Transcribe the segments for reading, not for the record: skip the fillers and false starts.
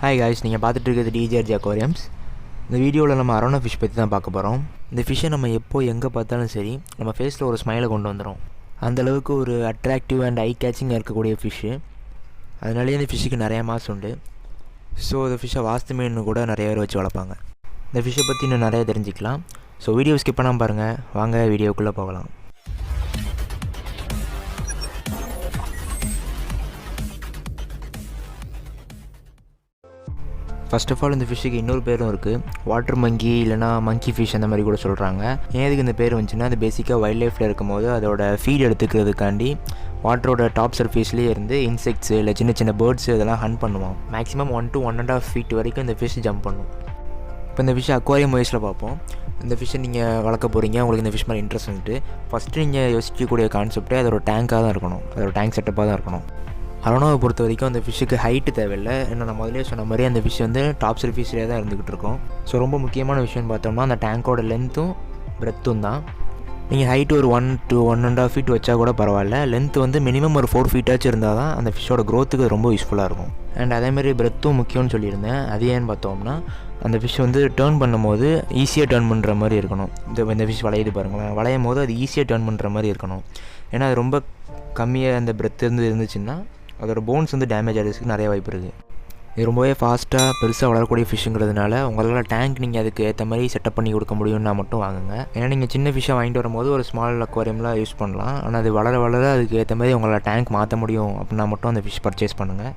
Hi guys, நீங்கள் பார்த்துட்டு இருக்கிறது டிஜேஆர்ஜி அக்வாரியம்ஸ். இந்த வீடியோவில் நம்ம அரோனா ஃபிஷ் பற்றி தான் பார்க்க போகிறோம். இந்த ஃபிஷ்ஷை நம்ம எப்போ எங்கே பார்த்தாலும் சரி நம்ம ஃபேஸில் ஒரு ஸ்மைலை கொண்டு வந்துடும். அந்தளவுக்கு ஒரு அட்ராக்டிவ் அண்ட் ஐ கேச்சிங்காக இருக்கக்கூடிய ஃபிஷ்ஷு. அதனாலேயே இந்த ஃபிஷ்ஷுக்கு நிறையா மாஸ் உண்டு. ஸோ இந்த ஃபிஷ்ஷை வாஸ்து மீன் கூட நிறைய பேர் வச்சு வளர்ப்பாங்க. இந்த ஃபிஷ்ஷை பற்றி இன்னும் நிறைய தெரிஞ்சிக்கலாம். ஸோ வீடியோ ஸ்கிப் பண்ணாமல் பாருங்கள். வாங்க வீடியோக்குள்ளே போகலாம். ஃபர்ஸ்ட் ஆஃப் ஆல் இந்த ஃபிஷ்ஷுக்கு இன்னொரு பேரும் இருக்குது, வாட்டர் மங்கி இல்லைனா மங்கி ஃபிஷ் அந்த மாதிரி கூட சொல்கிறாங்க. ஏன் இதுக்கு இந்த பேர் வந்துச்சுன்னா, அது பேசிக்காக வைல்ட் லைஃப்பில் இருக்கும் போது அதோட ஃபீட் எடுத்துக்கிறதுக்காண்டி வாட்டரோட டாப் சர்ஃபேஸ்லேயே இருந்து இன்செக்ட்ஸு இல்லை சின்ன சின்ன பேர்ட்ஸு இதெல்லாம் ஹண்ட் பண்ணுவோம். மேக்ஸிமம் 1 to 1.5 feet வரைக்கும் இந்த ஃபிஷ் ஜம்ப் பண்ணும். இப்போ இந்த ஃபிஷ்ஷை அக்வாரியம் வயசில் பார்ப்போம். இந்த ஃபிஷ்ஷை நீங்கள் வளர்க்க போகிறீங்க, உங்களுக்கு இந்த ஃபிஷ் மேலே இன்ட்ரெஸ்ட் வந்துட்டு ஃபஸ்ட்டு நீங்கள் யோசிக்கக்கூடிய கான்செப்டே அதோட டேங்காக தான் இருக்கணும், அதோட டேங்க் செட்டப்பாக தான் இருக்கணும். அரோனாவை பொறுத்த வரைக்கும் அந்த ஃபிஷ்ஷுக்கு ஹைட்டு தேவையில்லை. ஏன்னா நான் முதலே சொன்ன மாதிரி அந்த ஃபிஷ் வந்து டாப் சர்ஃபேஸ்லேயே தான் இருந்துகிட்டு இருக்கோம். ஸோ ரொம்ப முக்கியமான விஷயம்னு பார்த்தோம்னா அந்த டேங்கோட லென்த்தும் பிரெத்தும் தான். நீங்கள் ஹைட்டு ஒரு 1 to 1.5 feet வச்சா கூட பரவாயில்ல. லென்த்து வந்து மினிமம் ஒரு 4 feet இருந்தால் தான் அந்த ஃபிஷ்ஷோட க்ரோத்துக்கு ரொம்ப யூஸ்ஃபுல்லாக இருக்கும். அண்ட் அதேமாதிரி பிரெத்தும் முக்கியம்னு சொல்லியிருந்தேன். அது ஏன்னு பார்த்தோம்னா அந்த ஃபிஷ் வந்து டேர்ன் பண்ணும்போது ஈஸியாக டேர்ன் பண்ணுற மாதிரி இருக்கணும். இந்த ஃபிஷ் வளையுது பாருங்களேன், வளையும் போது அது ஈஸியாக டேர்ன் பண்ணுற மாதிரி இருக்கணும். ஏன்னா அது ரொம்ப கம்மியாக அந்த பிரெத் இருந்துச்சுன்னா அதோட போன்ஸ் வந்து டேமேஜ் ஆகிறதுக்கு நிறைய வாய்ப்பு இருக்குது. இது ரொம்பவே ஃபாஸ்ட்டாக பெருசாக வளரக்கூடிய ஃபிஷ்ஷுங்கிறதுனால உங்களால் டேங்க் நீங்கள் அதுக்கு ஏற்ற மாதிரி செட்டப் பண்ணி கொடுக்க முடியும்னா மட்டும் வாங்குங்க. ஏன்னா நீங்கள் சின்ன ஃபிஷ்ஷை வாங்கிட்டு வரும்போது ஒரு ஸ்மால் அக்வாரியம்லாம் யூஸ் பண்ணலாம். ஆனால் அது வளர வளர அதுக்கு ஏற்ற மாதிரி உங்களால் டேங்க் மாற்ற முடியும் அப்படின்னா மட்டும் அந்த ஃபிஷ் பர்ச்சேஸ் பண்ணுங்கள்.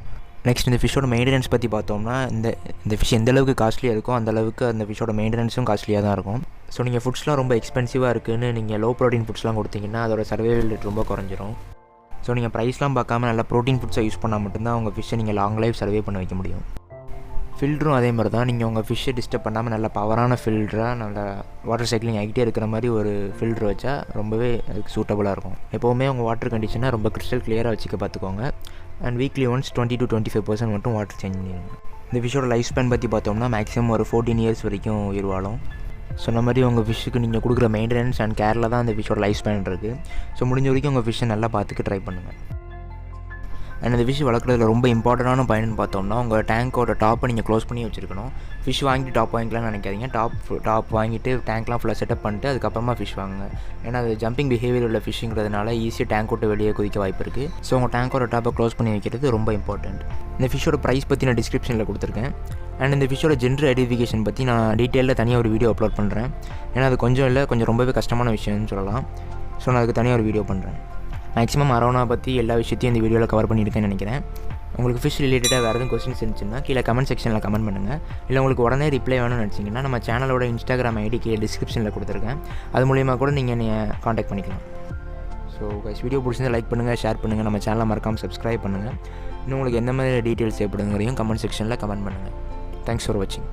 நெக்ஸ்ட் இந்த ஃபிஷ்ஷோட மெயின்டெனன்ஸ் பற்றி பார்த்தோம்னா இந்த ஃபிஷ் எந்தளவுக்கு காஸ்ட்லியாக இருக்கோ அந்தளவுக்கு அந்த ஃபிஷ்ஷோட மெயின்டெனன்ஸும் காஸ்ட்லியாக தான் இருக்கும். ஸோ நீங்கள் ஃபுட்ஸ்லாம் ரொம்ப எக்ஸ்பென்சிவாக இருக்குதுன்னு நீங்கள் லோ ப்ரோட்டீன் ஃபுட்ஸ்லாம் கொடுத்தீங்கன்னா அதோட சர்வைவல் ரேட் ரொம்ப குறைஞ்சிரும். ஸோ நீங்கள் ப்ரைஸ்லாம் பார்க்காம நல்லா ப்ரோட்டீன் ஃபுட்ஸை யூஸ் பண்ணால் மட்டும்தான் உங்கள் ஃபிஷ்ஷை நீங்கள் லாங் லைஃப் சர்வே பண்ண வைக்க முடியும். ஃபில்டரும் அதே மாதிரி தான். நீங்கள் உங்கள் ஃபிஷ்ஷை டிஸ்டர்ப் பண்ணாமல் நல்ல பவரான ஃபில்டராக நல்ல வாட்டர் சைக்கிளிங் ஆகிட்டே இருக்கிற மாதிரி ஒரு ஃபில்டர் வச்சா ரொம்பவே அதுக்கு சூட்டபுளாக இருக்கும். எப்போவுமே உங்கள் வாட்டர் கண்டிஷனை ரொம்ப கிறிஸ்டல் கிளியராக வச்சுக்க பார்த்துக்கோங்க. அண்ட் வீக்லி ஒன்ஸ் 20 to 25% மட்டும் வாட்டர் சேஞ்ச் பண்ணிடுங்க. இந்த ஃபிஷ்ஷோட லைஃப் ஸ்பேன் பற்றி பார்த்தோம்னா மேக்ஸிமம் ஒரு 14 years வரைக்கும் உயிர் வாழும். சொன்ன மாதிரி உங்கள் ஃபிஷ்ஷுக்கு நீங்கள் கொடுக்குற மெயின்டெனன்ஸ் அண்ட் கேரில் தான் அந்த ஃபிஷ்ஷோட லைஃப் ஸ்பேன் இருக்குது. ஸோ முடிஞ்ச வரைக்கும் உங்கள் ஃபிஷ்ஷை நல்லா பார்த்துக்க ட்ரை பண்ணுங்கள். அண்ட் அந்த ஃபிஷ் வளர்க்குறதுல ரொம்ப இம்பார்ட்டண்டான பாயிண்ட்னு பார்த்தோம்னா உங்கள் டேங்க்கோட டாப்பை நீங்கள் க்ளோஸ் பண்ணி வச்சுருக்கணும். ஃபிஷ் வாங்கிட்டு டாப் வாங்கிக்கலாம்னு நினைக்காதீங்க. டாப் வாங்கிட்டு டேங்க்லாம் ஃபுல்லாக செட்டப் பண்ணிட்டு அதுக்கப்புறமா ஃபிஷ் வாங்குங்க. ஏன்னா அது ஜம்பிங் பிஹேவியர் உள்ள ஃபிஷ்ஷுங்கிறதுனால ஈஸியாக டேங்க் விட்டு வெளியே குதிக்க வாய்ப்பு இருக்குது. ஸோ உங்கள் டேங்க்கோட டாப்பை க்ளோஸ் பண்ணி வைக்கிறது ரொம்ப இம்பார்ட்டண்ட். இந்த ஃபிஷ்ஷோட ப்ரைஸ் பற்றி நான் டிஸ்கிரிப்ஷனில் கொடுத்துருக்கேன். அண்ட் இந்த ஃபிஷ்ஷோட ஜெண்டர் ஐடென்டிஃபிகேஷன் பற்றி நான் டீட்டெயிலில் தனியாக ஒரு வீடியோ அப்லோட் பண்ணுறேன். ஏன்னா அது கொஞ்சம் ரொம்பவே கஷ்டமான விஷயம்னு சொல்லலாம். ஸோ நான் அதுக்கு தனியாக ஒரு வீடியோ பண்ணுறேன். மேக்ஸிமம் அரோனா பற்றி எல்லா விஷயத்தையும் இந்த வீடியோவில் கவர் பண்ணியிருக்கேன்னு நினைக்கிறேன். உங்களுக்கு ஃபிஷ் ரிலேட்டடாக வேறு எதுவும் கொஸ்டின்ஸ் இருந்துச்சுன்னா கீழே கமெண்ட் செக்ஷனில் கமெண்ட் பண்ணுங்கள். இல்லை உங்களுக்கு உடனே ரிப்ளை வேணும்னு நினச்சிங்கன்னா நம்ம சேனலோட இன்ஸ்டாகிராம் ஐடி கீழே டிஸ்கிரிப்ஷனில் கொடுத்துருக்கேன். அது மூலிமா கூட நீங்கள் காண்டாக்ட் பண்ணிக்கலாம். ஸோ கைஸ், வீடியோ பிடிச்சிருந்தா லைக் பண்ணுங்கள், ஷேர் பண்ணுங்கள், நம்ம சேனலை மறக்காமல் சப்ஸ்கிரைப் பண்ணுங்கள். இன்னும் உங்களுக்கு எந்த மாதிரி டீட்டெயில்ஸ் தேவைப்படுங்கிறதையும் கமெண்ட் செக்ஷனில் கமெண்ட் பண்ணுங்கள். தேங்க்ஸ் ஃபார் வாட்சிங்.